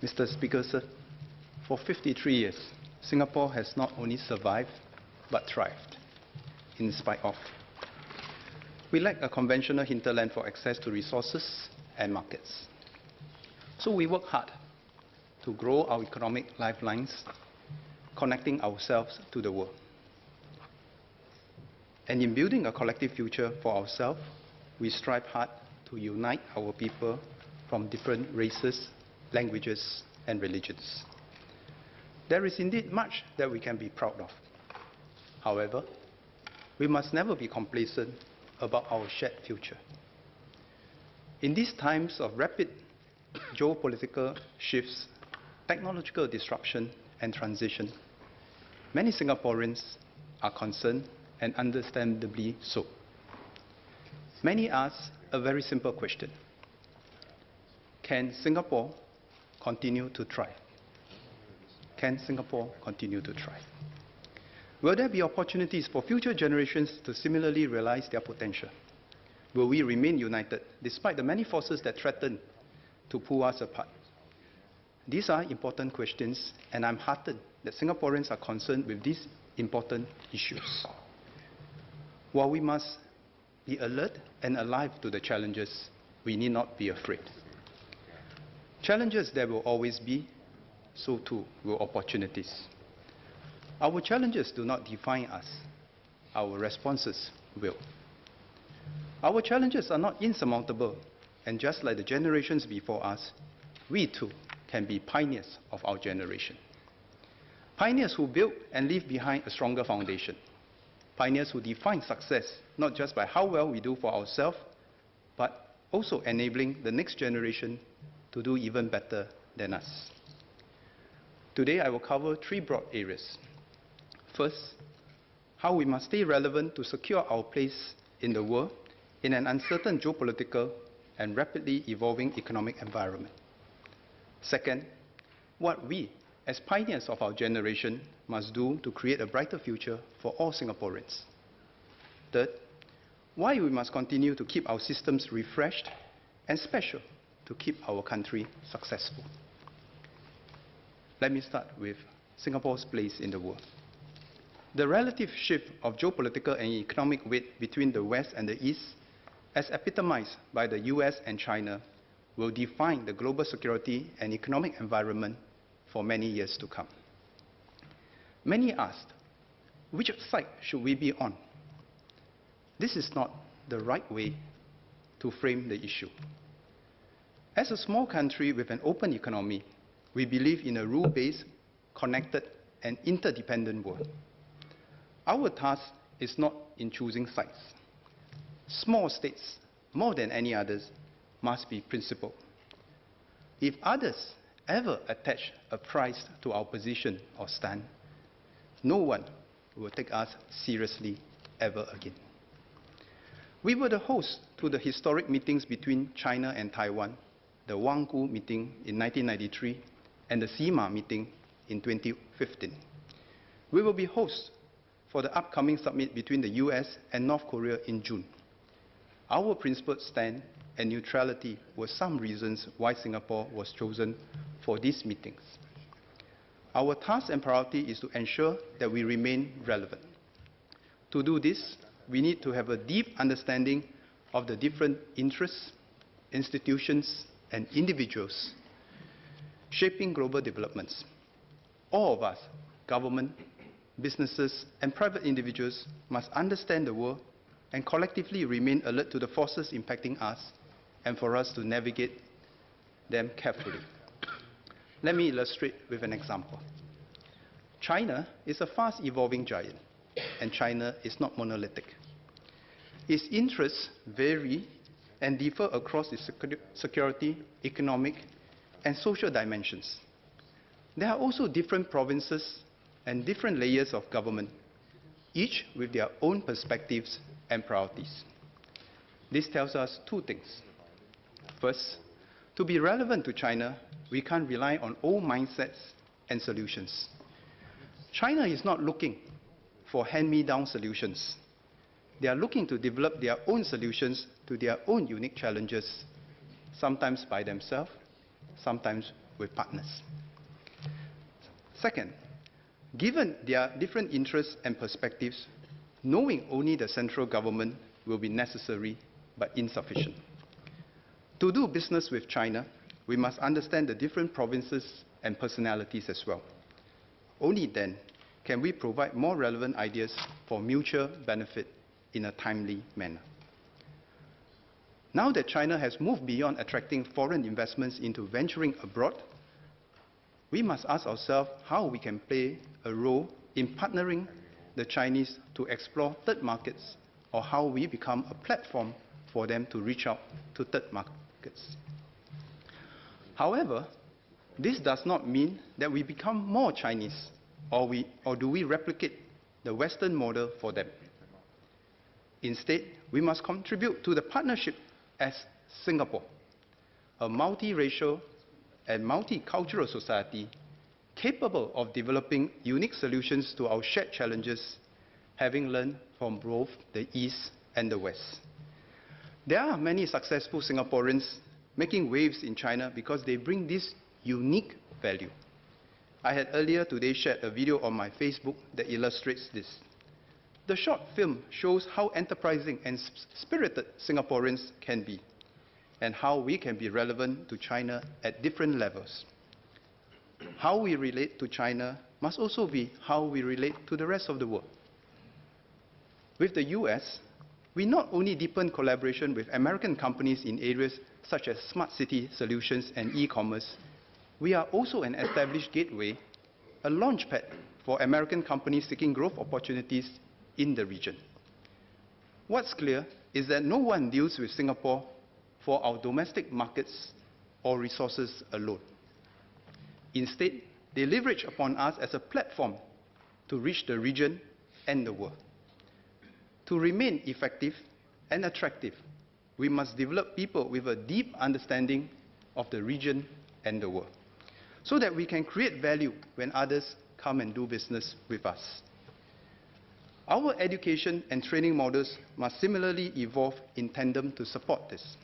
Mr. Speaker, sir, for 53 years, Singapore has not only survived, but thrived, in spite of. We lack a conventional hinterland for access to resources and markets. So we work hard to grow our economic lifelines, connecting ourselves to the world. And in building a collective future for ourselves, we strive hard to unite our people from different races, languages, and religions. There is indeed much that we can be proud of. However, we must never be complacent about our shared future. In these times of rapid geopolitical shifts, technological disruption, and transition, many Singaporeans are concerned, and understandably so. Many ask a very simple question: can Singapore continue to thrive? Can Singapore continue to thrive? Will there be opportunities for future generations to similarly realize their potential? Will we remain united despite the many forces that threaten to pull us apart? These are important questions, and I'm heartened that Singaporeans are concerned with these important issues. While we must be alert and alive to the challenges, we need not be afraid. Challenges there will always be, so too will opportunities. Our challenges do not define us. Our responses will. Our challenges are not insurmountable, and just like the generations before us, we too can be pioneers of our generation. Pioneers who build and leave behind a stronger foundation. Pioneers who define success not just by how well we do for ourselves, but also enabling the next generation to do even better than us. Today, I will cover three broad areas. First, how we must stay relevant to secure our place in the world in an uncertain geopolitical and rapidly evolving economic environment. Second, what we, as pioneers of our generation, must do to create a brighter future for all Singaporeans. Third, why we must continue to keep our systems refreshed and special to keep our country successful. Let me start with Singapore's place in the world. The relative shift of geopolitical and economic weight between the West and the East, as epitomized by the US and China, will define the global security and economic environment for many years to come. Many asked, which side should we be on? This is not the right way to frame the issue. As a small country with an open economy, we believe in a rule-based, connected, and interdependent world. Our task is not in choosing sides. Small states, more than any others, must be principled. If others ever attach a price to our position or stand, no one will take us seriously ever again. We were the host to the historic meetings between China and Taiwan, the Wanggu meeting in 1993 and the Sima meeting in 2015. We will be hosts for the upcoming summit between the US and North Korea in June. Our principled stand and neutrality were some reasons why Singapore was chosen for these meetings. Our task and priority is to ensure that we remain relevant. To do this, we need to have a deep understanding of the different interests, institutions, and individuals shaping global developments. All of us, government, businesses, and private individuals, must understand the world and collectively remain alert to the forces impacting us and for us to navigate them carefully. Let me illustrate with an example. China is a fast-evolving giant, and China is not monolithic. Its interests vary and differ across its security, economic, and social dimensions. There are also different provinces and different layers of government, each with their own perspectives and priorities. This tells us two things. First, to be relevant to China, we can't rely on old mindsets and solutions. China is not looking for hand-me-down solutions. They are looking to develop their own solutions to their own unique challenges, sometimes by themselves, sometimes with partners. Second, given their different interests and perspectives, knowing only the central government will be necessary but insufficient. To do business with China, we must understand the different provinces and personalities as well. Only then can we provide more relevant ideas for mutual benefit in a timely manner. Now that China has moved beyond attracting foreign investments into venturing abroad, we must ask ourselves how we can play a role in partnering the Chinese to explore third markets, or how we become a platform for them to reach out to third markets. However, this does not mean that we become more Chinese, or do we replicate the Western model for them. Instead, we must contribute to the partnership as Singapore, a multiracial and multicultural society capable of developing unique solutions to our shared challenges, having learned from both the East and the West. There are many successful Singaporeans making waves in China because they bring this unique value. I had earlier today shared a video on my Facebook that illustrates this. The short film shows how enterprising and spirited Singaporeans can be, and how we can be relevant to China at different levels. How we relate to China must also be how we relate to the rest of the world. With the US, we not only deepen collaboration with American companies in areas such as smart city solutions and e-commerce, we are also an established gateway, a launchpad for American companies seeking growth opportunities in the region. What's clear is that no one deals with Singapore for our domestic markets or resources alone. Instead, they leverage upon us as a platform to reach the region and the world. To remain effective and attractive, we must develop people with a deep understanding of the region and the world, so that we can create value when others come and do business with us. Our education and training models must similarly evolve in tandem to support this.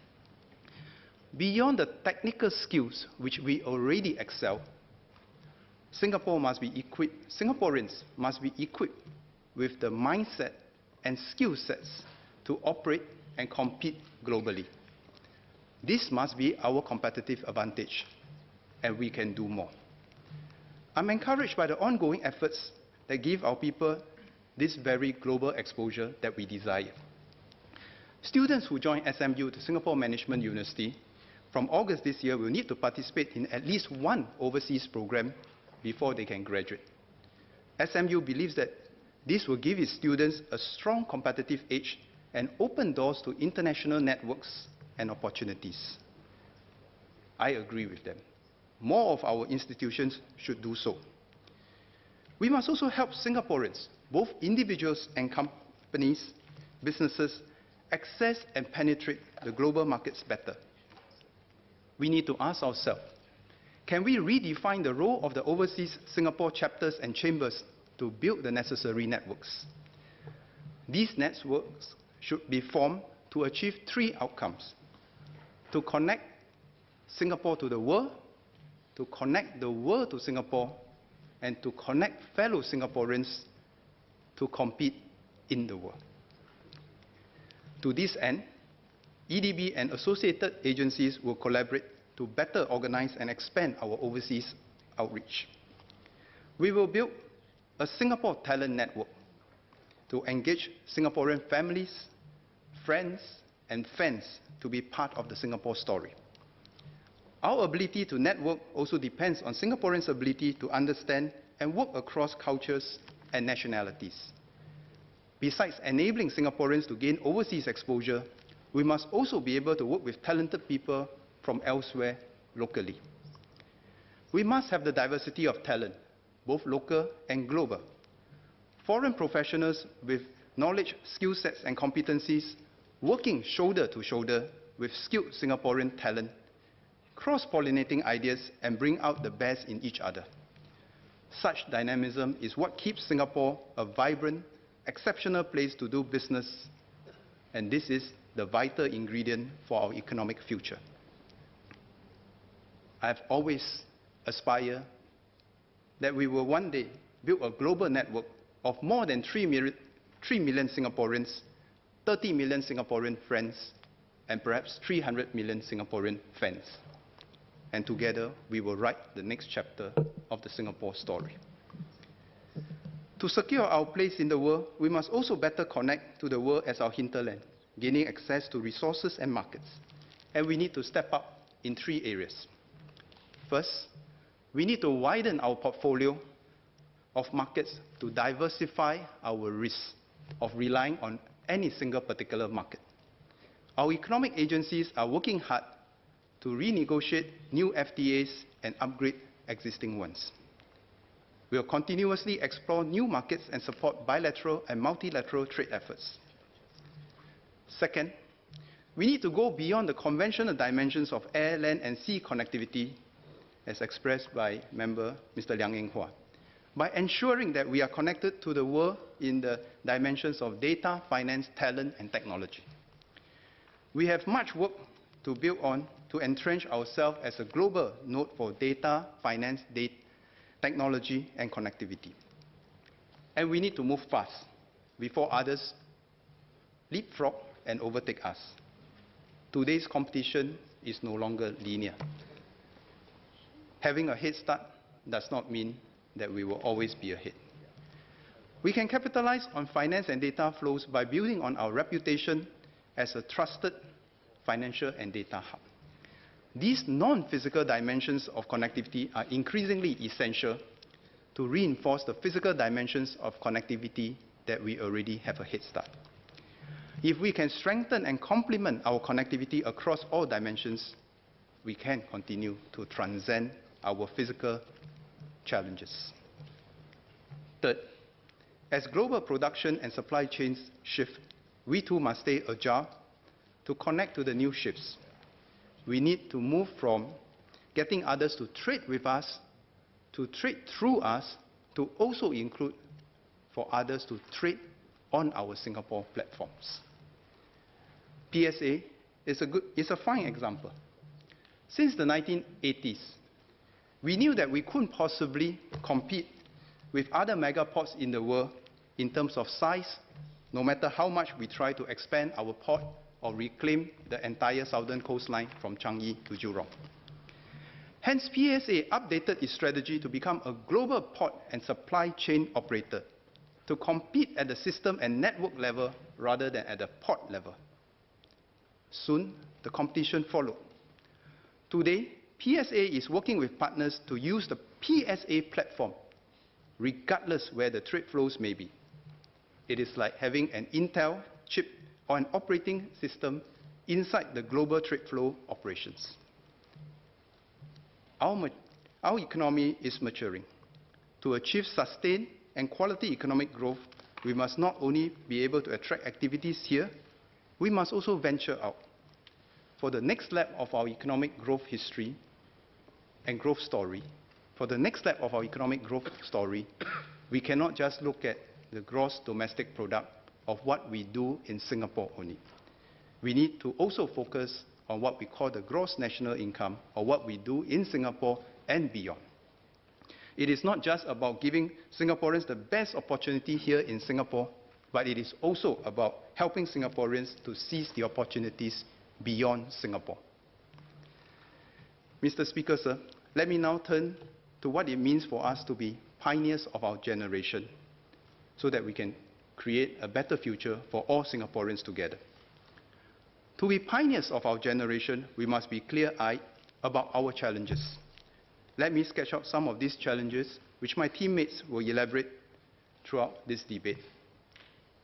Beyond the technical skills which we already excel, Singaporeans must be equipped with the mindset and skill sets to operate and compete globally. This must be our competitive advantage, and we can do more. I'm encouraged by the ongoing efforts that give our people this very global exposure that we desire. Students who join SMU, the Singapore Management University, from August this year will need to participate in at least one overseas program before they can graduate. SMU believes that this will give its students a strong competitive edge and open doors to international networks and opportunities. I agree with them. More of our institutions should do so. We must also help Singaporeans, both individuals and companies, businesses, access and penetrate the global markets better. We need to ask ourselves, can we redefine the role of the overseas Singapore chapters and chambers to build the necessary networks? These networks should be formed to achieve three outcomes: to connect Singapore to the world, to connect the world to Singapore, and to connect fellow Singaporeans to compete in the world. To this end, EDB and associated agencies will collaborate to better organize and expand our overseas outreach. We will build a Singapore talent network to engage Singaporean families, friends, and fans to be part of the Singapore story. Our ability to network also depends on Singaporeans' ability to understand and work across cultures and nationalities. Besides enabling Singaporeans to gain overseas exposure, we must also be able to work with talented people from elsewhere locally. We must have the diversity of talent, both local and global. Foreign professionals with knowledge, skill sets, and competencies working shoulder to shoulder with skilled Singaporean talent, cross-pollinating ideas and bring out the best in each other. Such dynamism is what keeps Singapore a vibrant, exceptional place to do business, and this is the vital ingredient for our economic future. I've always aspired that we will one day build a global network of more than 3 million Singaporeans, 30 million Singaporean friends, and perhaps 300 million Singaporean fans. And together, we will write the next chapter of the Singapore story. To secure our place in the world, we must also better connect to the world as our hinterland, gaining access to resources and markets. And we need to step up in 3 areas. First, we need to widen our portfolio of markets to diversify our risk of relying on any single particular market. Our economic agencies are working hard to renegotiate new FTAs and upgrade existing ones. We will continuously explore new markets and support bilateral and multilateral trade efforts. Second, we need to go beyond the conventional dimensions of air, land, and sea connectivity, as expressed by member Mr. Liang Eng-hua, by ensuring that we are connected to the world in the dimensions of data, finance, talent, and technology. We have much work to build on to entrench ourselves as a global node for data, finance, technology, and connectivity. And we need to move fast before others leapfrog and overtake us. Today's competition is no longer linear. Having a head start does not mean that we will always be ahead. We can capitalize on finance and data flows by building on our reputation as a trusted financial and data hub. These non-physical dimensions of connectivity are increasingly essential to reinforce the physical dimensions of connectivity that we already have a head start. If we can strengthen and complement our connectivity across all dimensions, we can continue to transcend our physical challenges. Third, as global production and supply chains shift, we too must stay agile to connect to the new shifts. We need to move from getting others to trade with us, to trade through us, to also include for others to trade on our Singapore platforms. PSA is a fine example. Since the 1980s, we knew that we couldn't possibly compete with other megaports in the world in terms of size, no matter how much we try to expand our port or reclaim the entire southern coastline from Changi to Jurong. Hence, PSA updated its strategy to become a global port and supply chain operator, to compete at the system and network level rather than at the port level. Soon, the competition followed. Today, PSA is working with partners to use the PSA platform, regardless where the trade flows may be. It is like having an Intel chip or an operating system inside the global trade flow operations. Our economy is maturing. To achieve sustained and quality economic growth, we must not only be able to attract activities here, we must also venture out. For the next lap of our economic growth history and growth story, we cannot just look at the gross domestic product of what we do in Singapore only. We need to also focus on what we call the gross national income, or what we do in Singapore and beyond. It is not just about giving Singaporeans the best opportunity here in Singapore, but it is also about helping Singaporeans to seize the opportunities beyond Singapore. Mr. Speaker, sir, let me now turn to what it means for us to be pioneers of our generation, so that we can create a better future for all Singaporeans together. To be pioneers of our generation, we must be clear-eyed about our challenges. Let me sketch out some of these challenges, which my teammates will elaborate throughout this debate.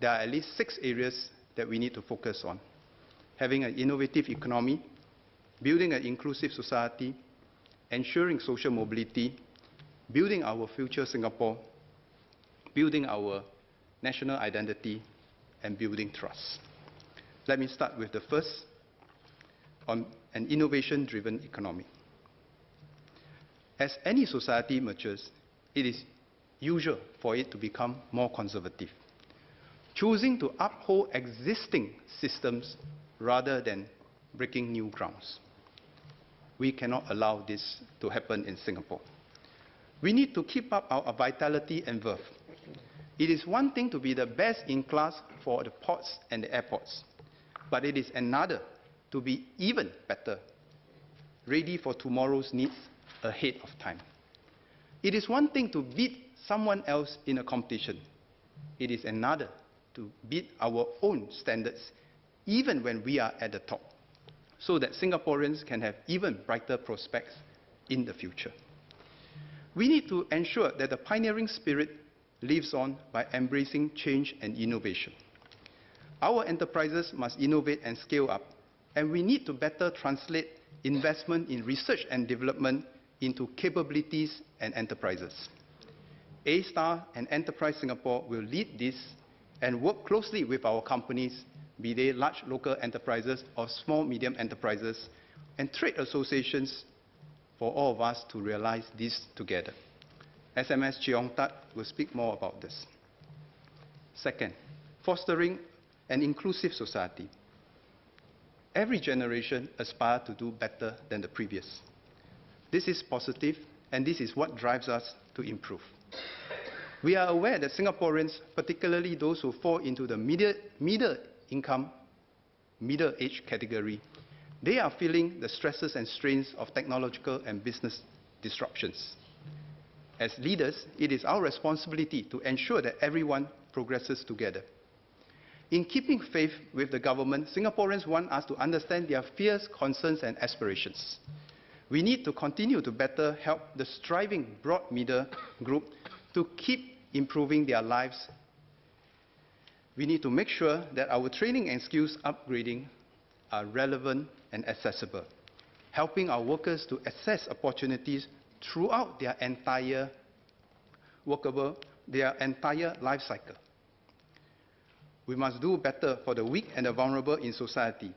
There are at least 6 areas that we need to focus on: having an innovative economy, building an inclusive society, ensuring social mobility, building our future Singapore, building our national identity, and building trust. Let me start with the first, on an innovation-driven economy. As any society matures, it is usual for it to become more conservative, choosing to uphold existing systems rather than breaking new grounds. We cannot allow this to happen in Singapore. We need to keep up our vitality and verve. It is one thing to be the best in class for the ports and the airports, but it is another to be even better, ready for tomorrow's needs ahead of time. It is one thing to beat someone else in a competition. It is another to beat our own standards, even when we are at the top, so that Singaporeans can have even brighter prospects in the future. We need to ensure that the pioneering spirit lives on by embracing change and innovation. Our enterprises must innovate and scale up, and we need to better translate investment in research and development into capabilities and enterprises. A-Star and Enterprise Singapore will lead this and work closely with our companies, be they large local enterprises or small medium enterprises, and trade associations, for all of us to realize this together. SMS Cheong Tat will speak more about this. Second, fostering an inclusive society. Every generation aspires to do better than the previous. This is positive, and this is what drives us to improve. We are aware that Singaporeans, particularly those who fall into the middle income, middle age category, they are feeling the stresses and strains of technological and business disruptions. As leaders, it is our responsibility to ensure that everyone progresses together. In keeping faith with the government, Singaporeans want us to understand their fears, concerns, and aspirations. We need to continue to better help the striving broad middle group to keep improving their lives. We need to make sure that our training and skills upgrading are relevant and accessible, helping our workers to access opportunities throughout their entire life cycle. We must do better for the weak and the vulnerable in society,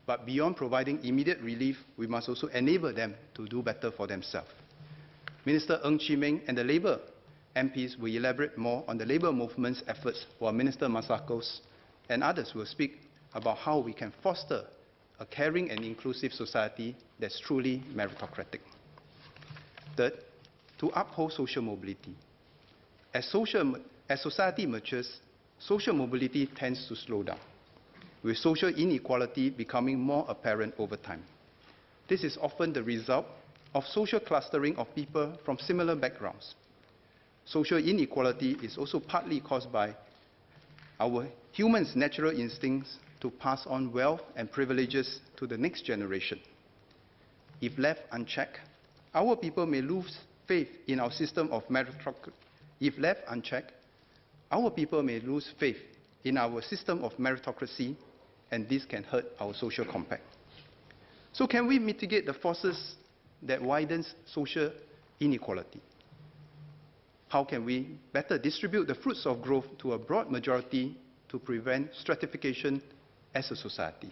but beyond providing immediate relief, we must also enable them to do better for themselves. Minister Ng Chee Meng and the Labour MPs will elaborate more on the labour movement's efforts, while Minister Masakos and others will speak about how we can foster a caring and inclusive society that's truly meritocratic. Third, to uphold social mobility. As society matures, social mobility tends to slow down, with social inequality becoming more apparent over time. This is often the result of social clustering of people from similar backgrounds. Social inequality is also partly caused by our humans' natural instincts to pass on wealth and privileges to the next generation. If left unchecked, our people may lose faith in our system of meritocracy. If left unchecked, our people may lose faith in our system of meritocracy, and this can hurt our social compact. So can we mitigate the forces that widens social inequality? How can we better distribute the fruits of growth to a broad majority to prevent stratification as a society?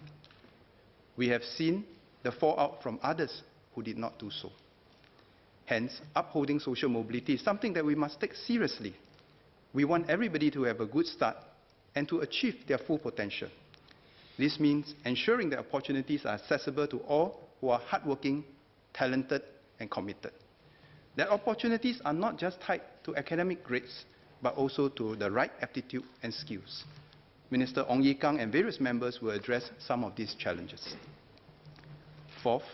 We have seen the fallout from others who did not do so. Hence, upholding social mobility is something that we must take seriously. We want everybody to have a good start and to achieve their full potential. This means ensuring that opportunities are accessible to all who are hardworking, talented, and committed. That opportunities are not just tied to academic grades, but also to the right aptitude and skills. Minister Ong Ye Kung and various members will address some of these challenges. Fourth,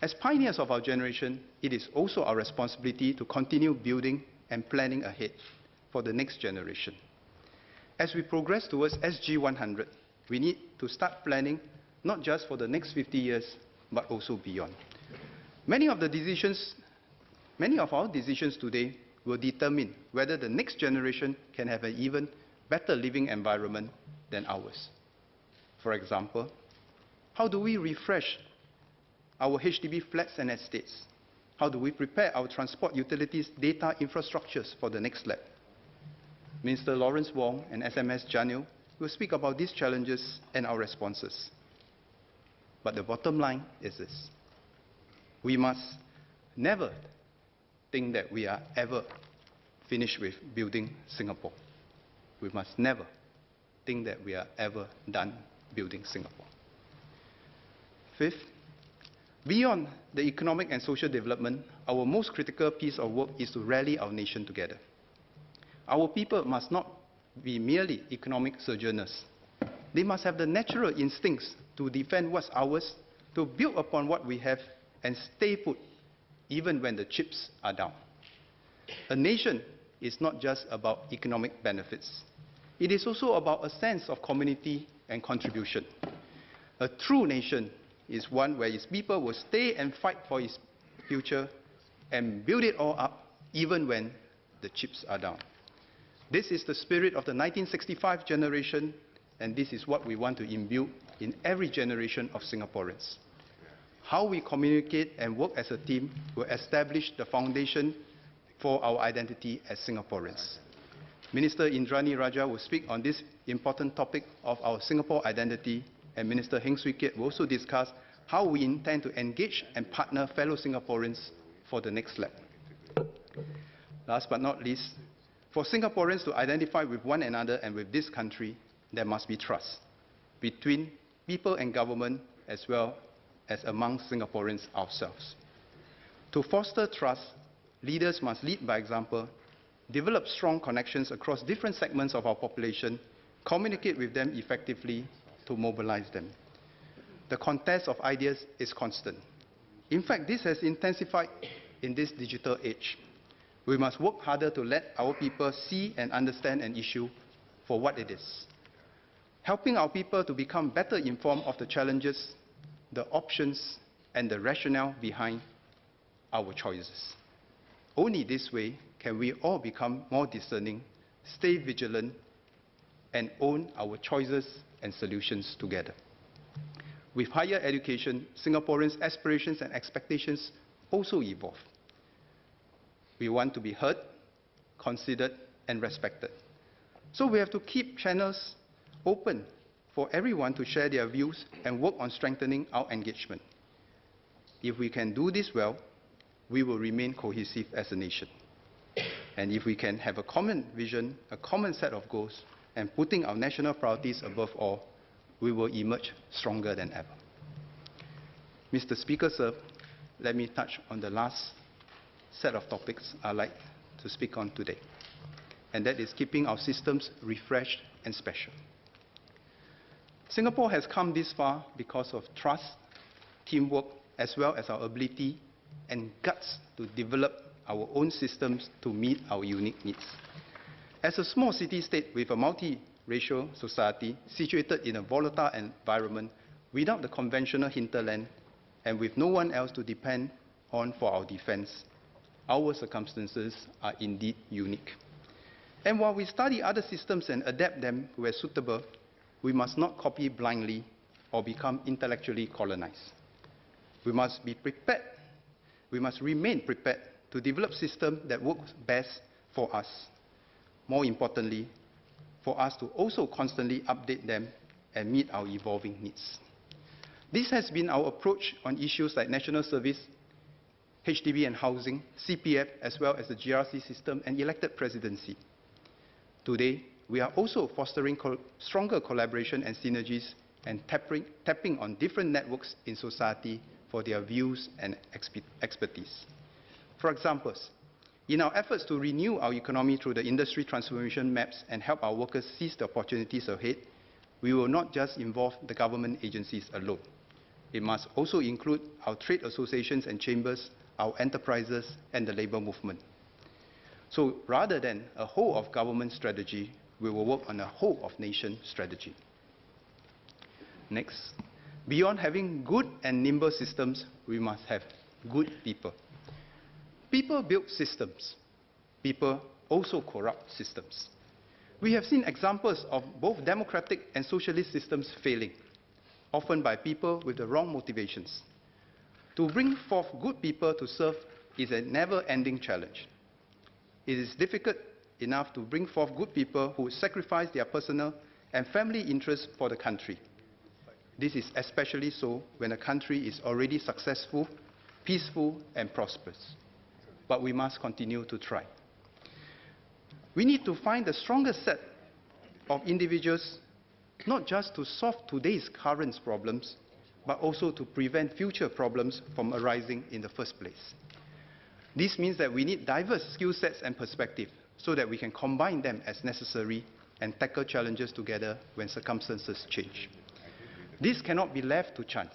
as pioneers of our generation, it is also our responsibility to continue building and planning ahead for the next generation. As we progress towards SG 100, we need to start planning not just for the next 50 years, but also beyond. Many of our decisions today will determine whether the next generation can have an even better living environment than ours. For example, how do we refresh our HDB flats and estates? How do we prepare our transport utilities data infrastructures for the next lap? Minister Lawrence Wong and SMS Janil will speak about these challenges and our responses. But the bottom line is this: we must never think that we are ever finished with building Singapore. We must never think that we are ever done building Singapore. Fifth, Beyond the economic and social development, our most critical piece of work is to rally our nation together. Our people must not be merely economic sojourners. They must have the natural instincts to defend what's ours, to build upon what we have, and stay put, even when the chips are down. A nation is not just about economic benefits. It is also about a sense of community and contribution. A true nation is one where its people will stay and fight for its future and build it all up, even when the chips are down. This is the spirit of the 1965 generation, and this is what we want to imbue in every generation of Singaporeans. How we communicate and work as a team will establish the foundation for our identity as Singaporeans. Minister Indrani Raja will speak on this important topic of our Singapore identity, and Minister Heng Swee Keat will also discuss how we intend to engage and partner fellow Singaporeans for the next lap. Last but not least, for Singaporeans to identify with one another and with this country, there must be trust between people and government as well as among Singaporeans ourselves. To foster trust, leaders must lead by example, develop strong connections across different segments of our population, communicate with them effectively to mobilize them. The contest of ideas is constant. In fact, this has intensified in this digital age. We must work harder to let our people see and understand an issue for what it is, helping our people to become better informed of the challenges, the options, and the rationale behind our choices. Only this way can we all become more discerning, stay vigilant, and own our choices and solutions together. With higher education, Singaporeans' aspirations and expectations also evolve. We want to be heard, considered, and respected. So we have to keep channels open for everyone to share their views and work on strengthening our engagement. If we can do this well, we will remain cohesive as a nation. And if we can have a common vision, a common set of goals, and putting our national priorities above all, we will emerge stronger than ever. Mr. Speaker, sir, let me touch on the last set of topics I'd like to speak on today, and that is keeping our systems refreshed and special. Singapore has come this far because of trust, teamwork, as well as our ability and guts to develop our own systems to meet our unique needs. As a small city-state with a multi-racial society situated in a volatile environment without the conventional hinterland and with no one else to depend on for our defense, our circumstances are indeed unique. And while we study other systems and adapt them where suitable, we must not copy blindly or become intellectually colonized. We must be prepared, we must remain prepared to develop systems that work best for us. More importantly, for us to also constantly update them and meet our evolving needs. This has been our approach on issues like national service, HDB and housing, CPF, as well as the GRC system and elected presidency. Today, we are also fostering stronger collaboration and synergies and tapping on different networks in society for their views and expertise. For example, in our efforts to renew our economy through the industry transformation maps and help our workers seize the opportunities ahead, we will not just involve the government agencies alone. It must also include our trade associations and chambers, our enterprises, and the labour movement. So rather than a whole of government strategy, we will work on a whole of nation strategy. Next, beyond having good and nimble systems, we must have good people. People build systems. People also corrupt systems. We have seen examples of both democratic and socialist systems failing, often by people with the wrong motivations. To bring forth good people to serve is a never-ending challenge. It is difficult enough to bring forth good people who sacrifice their personal and family interests for the country. This is especially so when a country is already successful, peaceful, and prosperous. But we must continue to try. We need to find the strongest set of individuals, not just to solve today's current problems, but also to prevent future problems from arising in the first place. This means that we need diverse skill sets and perspectives so that we can combine them as necessary and tackle challenges together when circumstances change. This cannot be left to chance.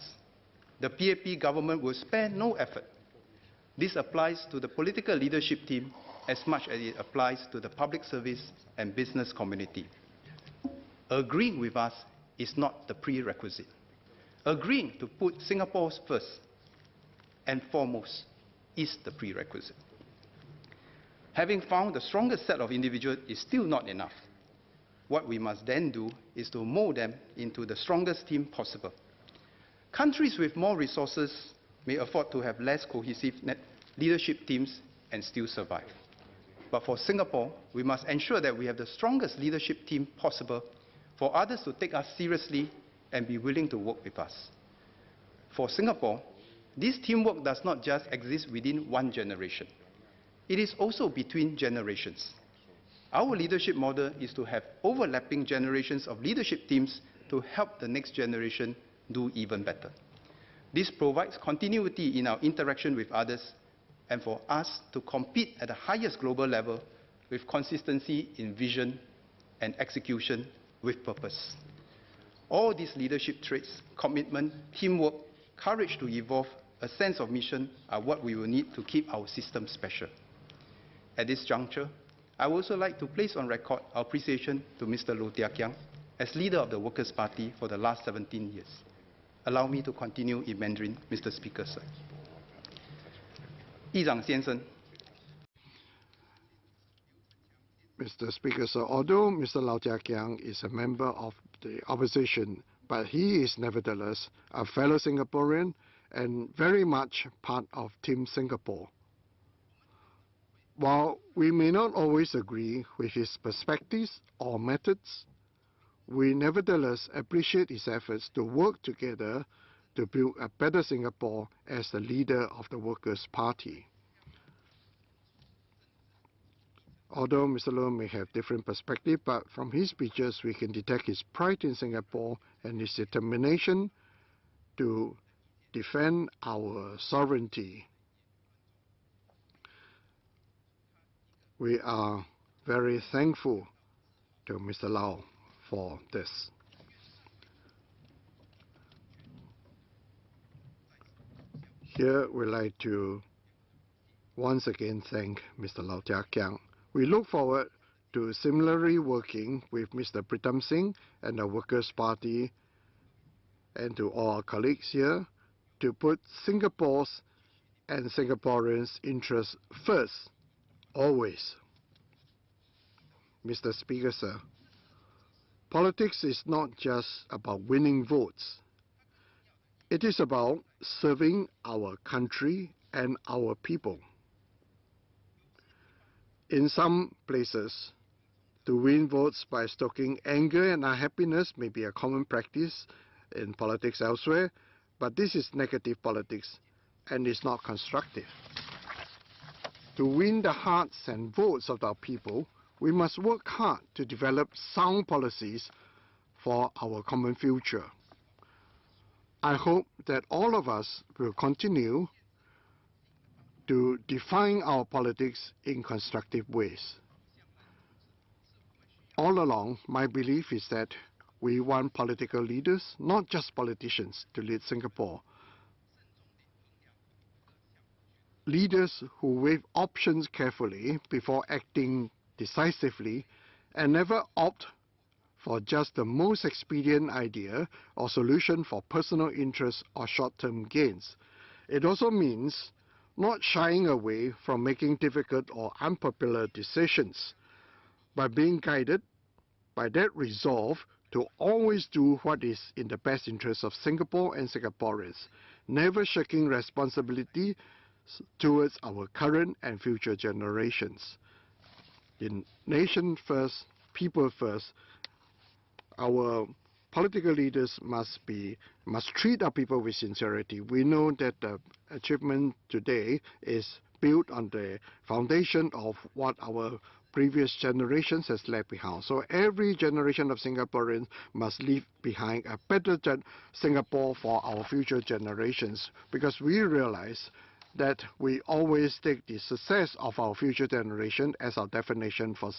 The PAP government will spare no effort. This applies to the political leadership team as much as it applies to the public service and business community. Agreeing with us is not the prerequisite. Agreeing to put Singapore first and foremost is the prerequisite. Having found the strongest set of individuals is still not enough. What we must then do is to mold them into the strongest team possible. Countries with more resources may afford to have less cohesive leadership teams and still survive. But for Singapore, we must ensure that we have the strongest leadership team possible for others to take us seriously and be willing to work with us. For Singapore, this teamwork does not just exist within one generation. It is also between generations. Our leadership model is to have overlapping generations of leadership teams to help the next generation do even better. This provides continuity in our interaction with others and for us to compete at the highest global level with consistency in vision and execution with purpose. All these leadership traits, commitment, teamwork, courage to evolve, a sense of mission are what we will need to keep our system special. At this juncture, I would also like to place on record our appreciation to Mr. Low Tia Kiang as leader of the Workers' Party for the last 17 years. Allow me to continue in Mandarin, Mr. Speaker, sir. 议长先生 Mr. Speaker, sir, although Mr. Lau Tia Kiang is a member of the opposition, but he is nevertheless a fellow Singaporean and very much part of Team Singapore. While we may not always agree with his perspectives or methods, we nevertheless appreciate his efforts to work together to build a better Singapore as the leader of the Workers' Party. Although Mr. Low may have different perspectives, but from his speeches we can detect his pride in Singapore and his determination to defend our sovereignty. We are very thankful to Mr. Lau for this. Here we'd like to once again thank Mr. Lau Tia Kiang. We look forward to similarly working with Mr. Pritam Singh and the Workers' Party and to all our colleagues here to put Singapore's and Singaporeans' interests first, always. Mr. Speaker, sir, politics is not just about winning votes. It is about serving our country and our people. In some places, to win votes by stoking anger and unhappiness may be a common practice in politics elsewhere, but this is negative politics and is not constructive. To win the hearts and votes of our people, we must work hard to develop sound policies for our common future. I hope that all of us will continue to define our politics in constructive ways. All along, my belief is that we want political leaders, not just politicians, to lead Singapore. Leaders who weigh options carefully before acting decisively and never opt for just the most expedient idea or solution for personal interest or short-term gains. It also means not shying away from making difficult or unpopular decisions, but being guided by that resolve to always do what is in the best interest of Singapore and Singaporeans, never shirking responsibility towards our current and future generations. In nation first, people first, our political leaders must treat our people with sincerity. We know that the achievement today is built on the foundation of what our previous generations has left behind. So every generation of Singaporeans must leave behind a better Singapore for our future generations, because we realize that we always take the success of our future generation as our definition for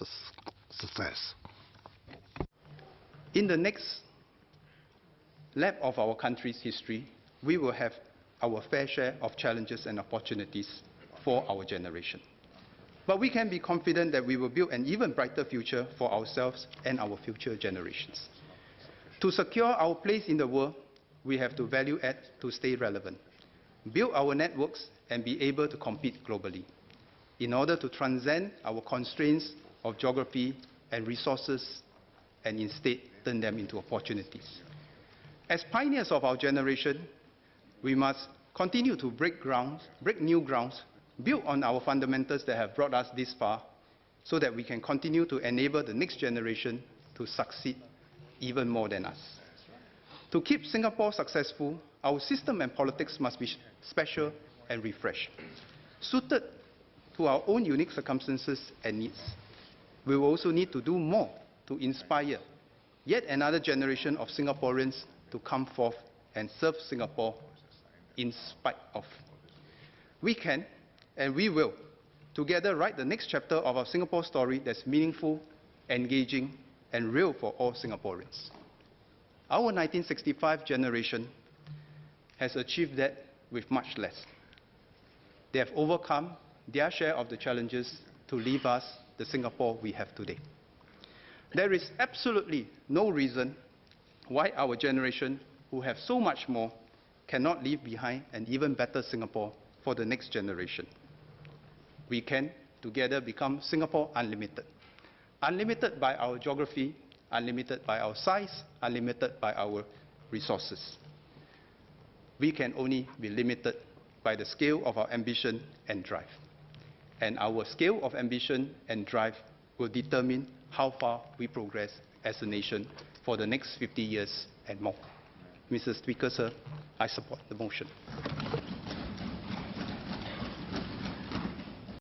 success. In the next lap of our country's history, we will have our fair share of challenges and opportunities for our generation. But we can be confident that we will build an even brighter future for ourselves and our future generations. To secure our place in the world, we have to value add to stay relevant, build our networks, and be able to compete globally in order to transcend our constraints of geography and resources and instead turn them into opportunities. As pioneers of our generation, we must continue to break new grounds, build on our fundamentals that have brought us this far, so that we can continue to enable the next generation to succeed even more than us. To keep Singapore successful, our system and politics must be special and refreshed, suited to our own unique circumstances and needs. We will also need to do more to inspire yet another generation of Singaporeans to come forth and serve Singapore in spite of. We can and we will together write the next chapter of our Singapore story that's meaningful, engaging, and real for all Singaporeans. Our 1965 generation has achieved that with much less. They have overcome their share of the challenges to leave us the Singapore we have today. There is absolutely no reason why our generation, who have so much more, cannot leave behind an even better Singapore for the next generation. We can together become Singapore unlimited. Unlimited by our geography, unlimited by our size, unlimited by our resources. We can only be limited by the scale of our ambition and drive. And our scale of ambition and drive will determine how far we progress as a nation for the next 50 years and more. Mr. Speaker, sir, I support the motion.